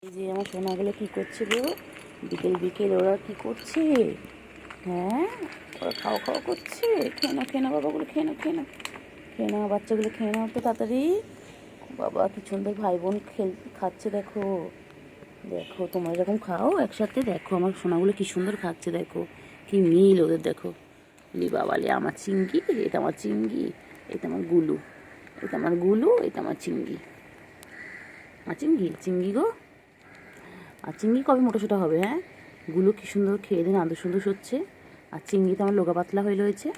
এই যে আমার সোনাগুলো কী করছে গো, বিকেল বিকেল ওরা কী করছে? হ্যাঁ, ওরা খাওয়া খাওয়া করছে। খেয়ে নাও খেয়ে নাও বাবাগুলো, খেয়ে নাও খেয়ে নাও খেয়ে নাও, বাচ্চাগুলো খেয়ে নাও তো তাড়াতাড়ি। বাবা কি সুন্দর ভাই বোন খাচ্ছে, দেখো দেখো তোমরা এরকম খাও একসাথে। দেখো আমার সোনাগুলো কি সুন্দর খাচ্ছে, দেখো কি মিল ওদের, দেখো। লি বাবালে আমার চিংড়ি, এটা আমার চিংড়ি, এটা আমার গুলু, এটা আমার গুলু, এটা আমার চিংড়ি। আমার চিংড়ি চিংড়ি গো। আর চিংড়ি কবে মোটা সোটা হবে? হ্যাঁ, গুলো কি সুন্দর খেয়ে দিন, আদর সুন্দর হচ্ছে। আর চিংড়ি তো আমার লোগা পাতলা হয়ে রয়েছে।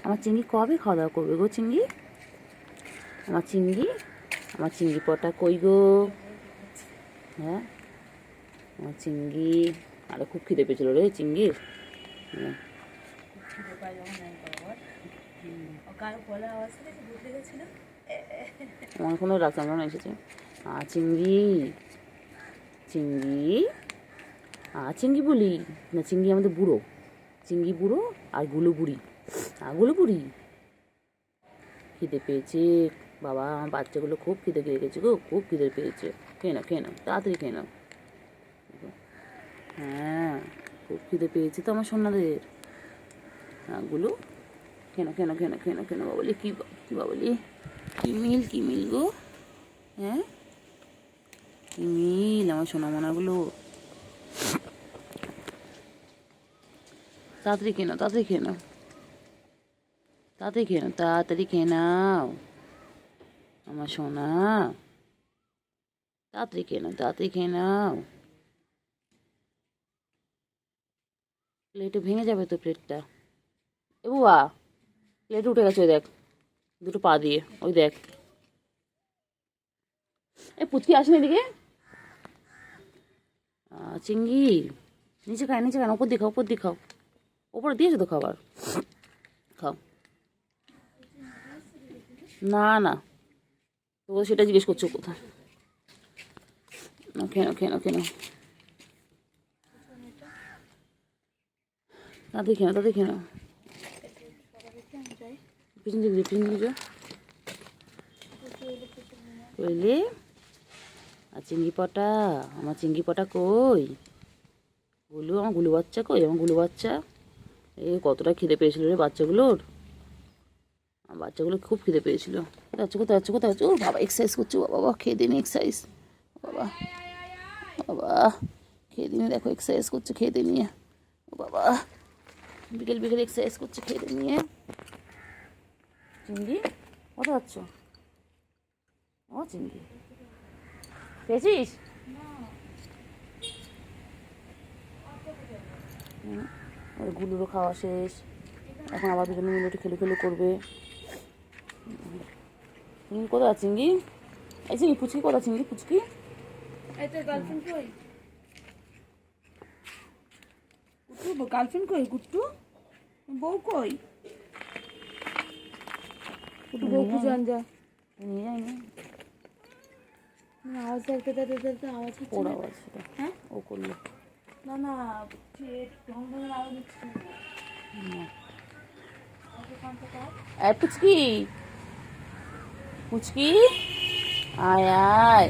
আমার চিংড়ি কবে খাওয়া দাওয়া করবে গো চিংড়ি? আমার চিংড়ি, আমার চিংড়ি পটা কই গো? হ্যাঁ, আমার চিংড়ি। আরে খুব খিদে পেয়েছিল রে চিংড়ির। আমার কোনো রাখতাম না এসেছে। আর চিংড়ি চিংড়ি, আর চিংড়ি বলি না, চিংড়ি আমাদের বুড়ো, চিংড়ি বুড়ো আর গুলো বুড়ি। আর গুলো বুড়ি খিদে পেয়েছে বাবা, আমার বাচ্চাগুলো খুব খিদে পেয়ে গেছে গো, খুব খিদে পেয়েছে। খেয়ে নাও খেয়ে নাও তাড়াতাড়ি খেয়ে নাও। হ্যাঁ, খুব খিদে পেয়েছে তো আমার সোনাদের। হ্যাঁ গুলো খেয়ে নাও খেয়ে নাও খেয়ে নাও খেয়ে নাও খেয়ে নাও বাবলি, কী বাবলি, কি মিল গো। হ্যাঁ, কি মিল আমার সোনা মোনাগুলো। তাড়াতাড়ি খেয়ে নাও তাড়াতাড়ি খেয়ে নাও তাড়াতাড়ি খেয়ে নাও তাড়াতাড়ি খেয়ে নাও আমার সোনা, তাড়াতাড়ি খেয়ে নাও তাড়াতাড়ি খেয়ে নাও। প্লেটে ভেঙে যাবে তো প্লেটটা। এ বুয়া, প্লেট উঠে গেছে, ওই দেখ দুটো পা দিয়ে, ওই দেখ। এ পুচকি আসেন এদিকে। চিংড়ি নিচে খায়, নিচে খায়, ওপর দিয়ে খাও, ওপর দিয়ে খাও, ওপরে দিয়েছো তো খাবার, খাও। না না, তো সেটা জিজ্ঞেস করছো কোথায়? খেয়ে নাও খেয়ে নাও খেয়ে নাও তাদের খেয়ে নাও তাদের খেয়ে নাও। পিছন দিকে পিছন দিকে কইলে। আর চিংড়ি পটা, আমার চিংড়ি পটা কই? গুলু, আমার গুলু বাচ্চা কই? আমার গুলু বাচ্চা। এ কতটা খিদে পেয়েছিল রে বাচ্চাগুলোর, আমার বাচ্চাগুলো খুব খিদে পেয়েছিল। কোথায় আছো কোথায় আছো কোথায় আছো? ও বাবা এক্সারসাইজ করছো, বাবা খেয়ে দিন এক্সারসাইজ, বাবা বাবা খেয়ে দিন, দেখো এক্সারসাইজ করছে খেয়ে দিয়ে নিয়ে। ও বাবা বিকেল বিকেল এক্সারসাইজ করছে খেয়ে দিয়ে নিয়ে। চিংড়ি কোথায় যাচ্ছ? ও চিংড়ি পেয়েছিস? ওই গুলুরও খাওয়া শেষ, এখন আবার দুজনে মিলে একটু খেলে খেলে করবে। চিংড়ি কোথায় চিংড়ি? এই চিংড়ি পুচকি কোথায়? চিংড়ি পুচকি গার্লফ্রেন্ড কই? গুট্টু গার্লফ্রেন্ড কই? গুট্টু বউ কই? গুট্টু বউ খুঁজে আন যা। নিয়ে যায়নি, আওয়াজ দেখতে দেখতে দেখতে আওয়াজ হচ্ছে ওর না। আওয়াজ সেটা। হ্যাঁ ও করলো না না, ঢং ঢঙের আওয়াজ হচ্ছে না। পুচকি পুচকি আয় আয়।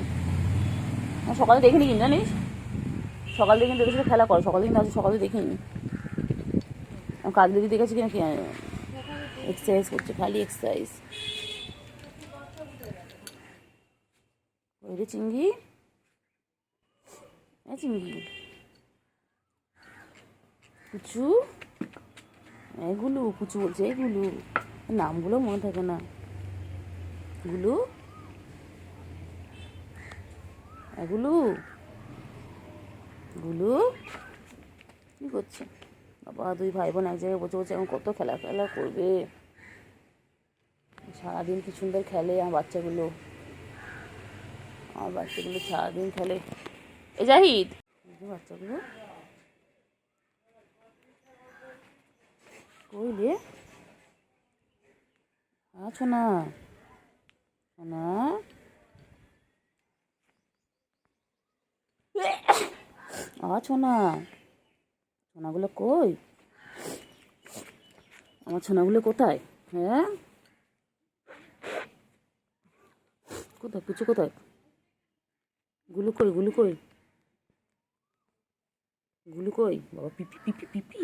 সকালে দেখিনি কিন্তু জানিস, সকাল থেকে কিন্তু ওদের সাথে খেলা করে, সকাল থেকে আজ সকালে দেখিনি। কাজ দিদি দেখেছি কিনা কি এক্সারসাইজ করছে, খালি এক্সারসাইজ। ওই রে চিংড়ি, হ্যাঁ চিংড়ি পুচু, এগুলো পুচু বলছে, এগুলো নামগুলো মনে থাকে না। গুলু, এগুলো গুলু কি করছে? বাবা দুই ভাই বোন এক জায়গায় বসে বসে এখন কত খেলা খেলা করবে। সারাদিন কি সুন্দর খেলে আমার বাচ্চাগুলো, আমার বাচ্চাগুলো সারাদিন খেলে। এ জাহিদ, বাচ্চাগুলো কইলে আছো না? না আছো না? সোনাগুলো কই? আমার সোনাগুলো কোথায়? হ্যাঁ কোথায় পুচু কোথায়? গুলু কই গুলু কই? গুলু কই বাবা? পিপি পিপি পিপি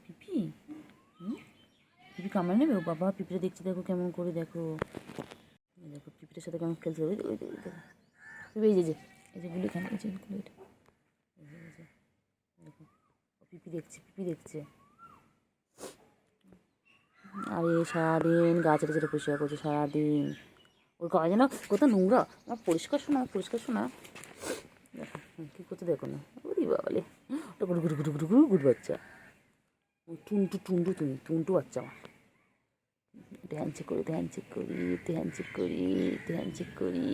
পিপি পিপি কামড়ে নেবে? ও বাবা, পিঁপড়ে দেখছি দেখো কেমন করে, দেখো দেখো পিঁপড়ের সাথে কেমন খেলছে। ওই ওই পিঁপড়ে এই যে এই যে গুলো এখানে, এই যে গুলো, এটা দেখো পিপি দেখছে, পিপি দেখছে। আরে সারাদিন গাছের ছেড়ে পরিষ্কার করছে সারাদিন। ওর গায়ে যেন কোথাও নোংরা। আমার পরিষ্কার শোনা, পরিষ্কার শোনা। দেখো কী করছে দেখো না। ওরে বাবালে, ওটা গুরু গুরু গুরু গুরু গুরু গুরু বাচ্চা। টুন্টু টুন্টু, তুমি টুন্টু বাচ্চা আমার। ধ্যান চেক করি, ধ্যান চেক করি, ধ্যান চেক করি, ধ্যান চেক করি।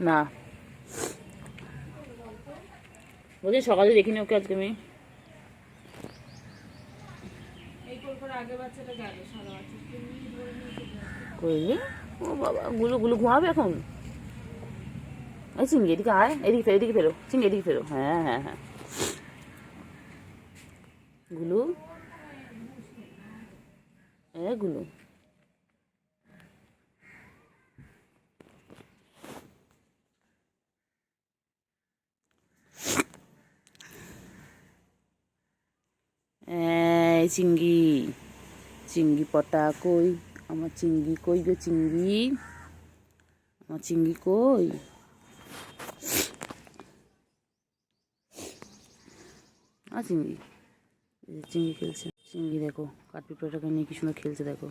না বলছি সকালে দেখিনি ওকে আজকে আমি। করলি ও বাবা, গুলো গুলো ঘুমাবে এখন। এই চিংড়ি এদিকে আয়, এদিকে ফেরো, এদিকে ফেরো চিংড়ি, এদিকে ফেরো। হ্যাঁ হ্যাঁ হ্যাঁ, গুলু গুলু। চিংড়ি, চিংড়ি পটা কই? আমার চিংড়ি কই গো? চিংড়ি, আমার চিংড়ি কই? চিংড়ি, চিংড়ি খেলছে। চিংড়ি দেখো কাঠপিঁপড়াটাকে নিয়ে কি সুন্দর খেলছে দেখো।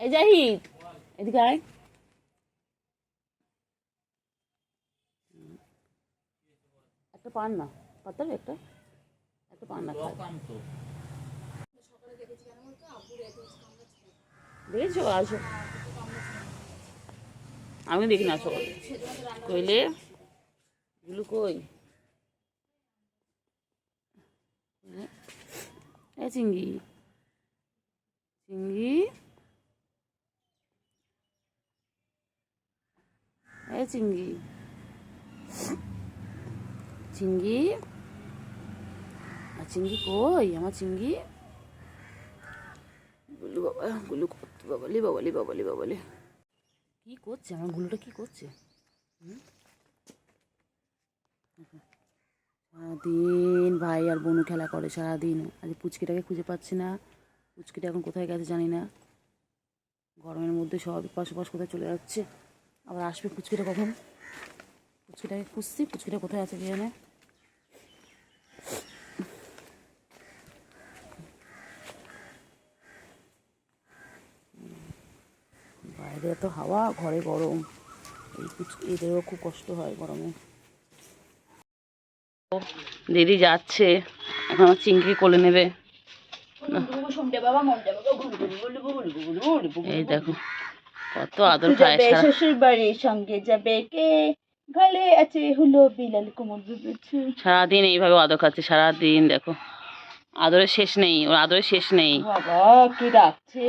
এই জাহিদ এদিকে আয়। একটা পান না, পাতাবে একটা, একটা পান না। দেখেছো? আসো, আমি দেখি না সকালে। কইলে গুলো কই? এ চিংড়ি, চিংড়ি, এ চিংড়ি, চিংড়ি, আর চিংড়ি কই? আমার চিংড়ি গুলু বাবা, গুলু বাবালি বাবালি বাবালি বাবালি। কি করছে আমার গুলোটা, কি করছে? সারাদিন ভাই আর বোনু খেলা করে সারাদিন। আজ পুচকিটাকে খুঁজে পাচ্ছি না। পুচকিটা এখন কোথায় গেছে জানি না। গরমের মধ্যে সব পাশাপাশ কোথায় চলে যাচ্ছে। আবার আসবে পুচকিটা কখন? পুচকিটাকে খুঁজছি, পুচকিটা কোথায় আছে কি জানে। বাইরে এত হাওয়া, ঘরে গরম। এই এদেরও খুব কষ্ট হয় গরমে। দিদি যাচ্ছে, এখন আমার চিংড়ি কোলে নেবে। এই দেখো কত আদর খায়। শ্বশুর বাড়ির সঙ্গে যাবে কে, গলে আছে হলো বিলাল কোমর বেঁধেছে। সারাদিন এইভাবে আদর খাচ্ছে সারাদিন। দেখো আদরের শেষ নেই, ওর আদরের শেষ নেই। বাবা কি ডাকছে,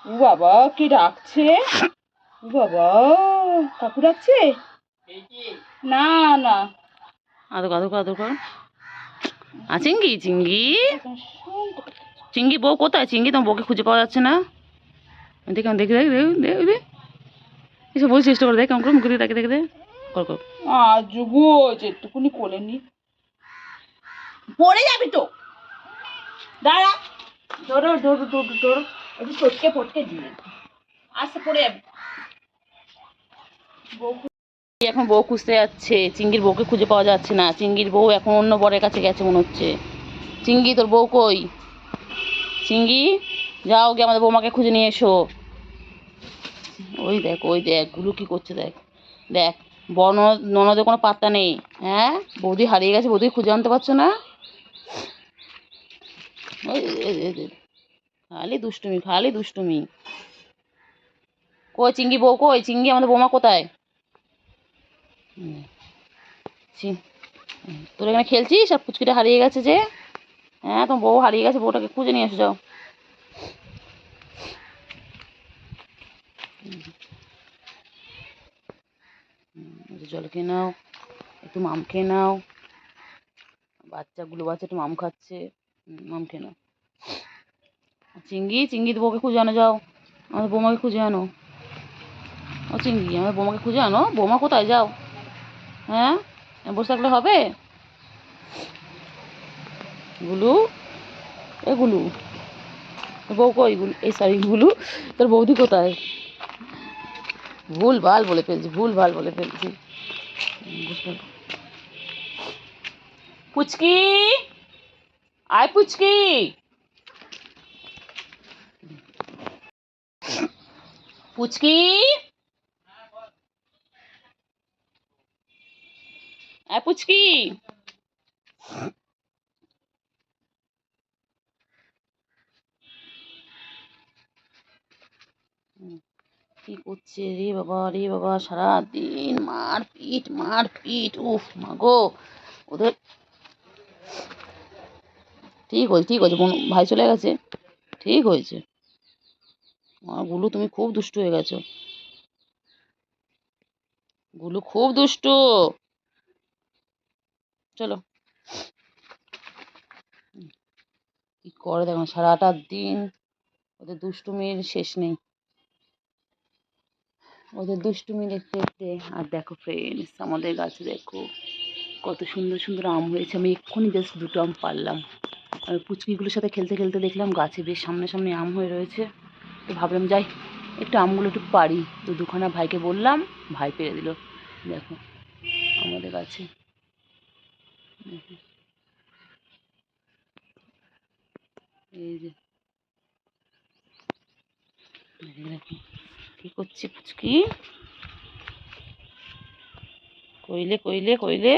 ও বাবা কি ডাকছে, ও বাবা কাকু ডাকছে। না না, আদর আদর আদর কর। চিংড়ি, চিংড়ি, চিংড়ি বউ কোথায়? চিংড়ি তোমার বউকে খুঁজে পাওয়া যাচ্ছে না। দেখে দেখে দেখ দেখ দেখ দেখ, এসব বই চেষ্টা করে দেখ কেমন করে মুখে দিয়ে তাকে দেখে দে কর কর। যুগো যেটুকুনি কোলে নি, পড়ে যাবি তো, দাঁড়া, ধরো ধরো ধরো ধরো, একটু ফটকে ফটকে দিয়ে আস্তে পড়ে যাবি। এখন বউ খুঁজতে যাচ্ছে, চিংড়ির বউকে খুঁজে পাওয়া যাচ্ছে না। চিংড়ির বউ এখন অন্য বরের কাছে গেছে মনে হচ্ছে। চিংড়ি তোর বউ কই? চিংড়ি যাও গিয়ে আমাদের বৌমাকে খুঁজে নিয়ে এসো। ওই দেখ, ওই দেখ গুলো কি করছে দেখ। দেখ ননদের কোনো পাত্তা নেই। হ্যাঁ, বৌদি হারিয়ে গেছে, বৌদি খুঁজে আনতে পারছো না। ওই খালি দুষ্টুমি, খালি দুষ্টুমি। কই চিংড়ি বউ কই? চিংড়ি আমাদের বৌমা কোথায়? তোর এখানে খেলছিস সব, পুচকিটা হারিয়ে গেছে যে। হ্যাঁ, তোমার বউ হারিয়ে গেছে, বউটাকে খুঁজে নিয়ে এসে যাও। জল খেয়ে নাও, একটু মাম খেয়ে নাও। বাচ্চাগুলো বাচ্চা একটু মাম খাচ্ছে, মাম খেয়ে নাও। চিংড়ি, চিংড়ি বউকে খুঁজে আনো যাও। আমাদের বৌমাকে খুঁজে আনো। ও চিংড়ি, আমাদের বৌমাকে খুঁজে আনো। বৌমা কোথায় যাও? হ্যাঁ, বসে থাকলে হবে? গুলু, এ গুলু, বউ কই? গুলু, এই সরি গুলু, তোর বৌদি কোথায়? ভুল ভাল বলে ফেলছি, ভুল ভাল বলে ফেলছি। পুচকি, আয় পুচকি, পুচকি, আয় পুচকি। কি করছে রে বাবা, রে বাবা, সারাদিন মারপিট মারপিট, উফ মাগো। ওদের ঠিক হয়েছে, ঠিক হয়েছে, ভাই চলে গেছে, ঠিক হয়েছে। গুলু তুমি খুব দুষ্টু হয়ে গেছো, গুলু খুব দুষ্টু। চলো, কি করে দেখো, সারাটা দিন ওদের দুষ্টুমির শেষ নেই, ওদের দুষ্টুমি দেখতে দেখতে। আর দেখো ফ্রেন্ডস, আমাদের গাছে দেখো কত সুন্দর সুন্দর আম হয়েছে। আমি এক্ষুনি জাস্ট 2টো আম পারলাম। আমি পুচকিগুলোর সাথে খেলতে খেলতে দেখলাম গাছে বেশ সামনে সামনে আম হয়ে রয়েছে। তো ভাবলাম যাই একটু আমগুলো একটু পারি। তো দুখানা ভাইকে বললাম, ভাই পেরে দিল। দেখো আমাদের গাছে, দেখো, এই যে দেখো কি করছে পুচকি, কইলে কইলে কইলে।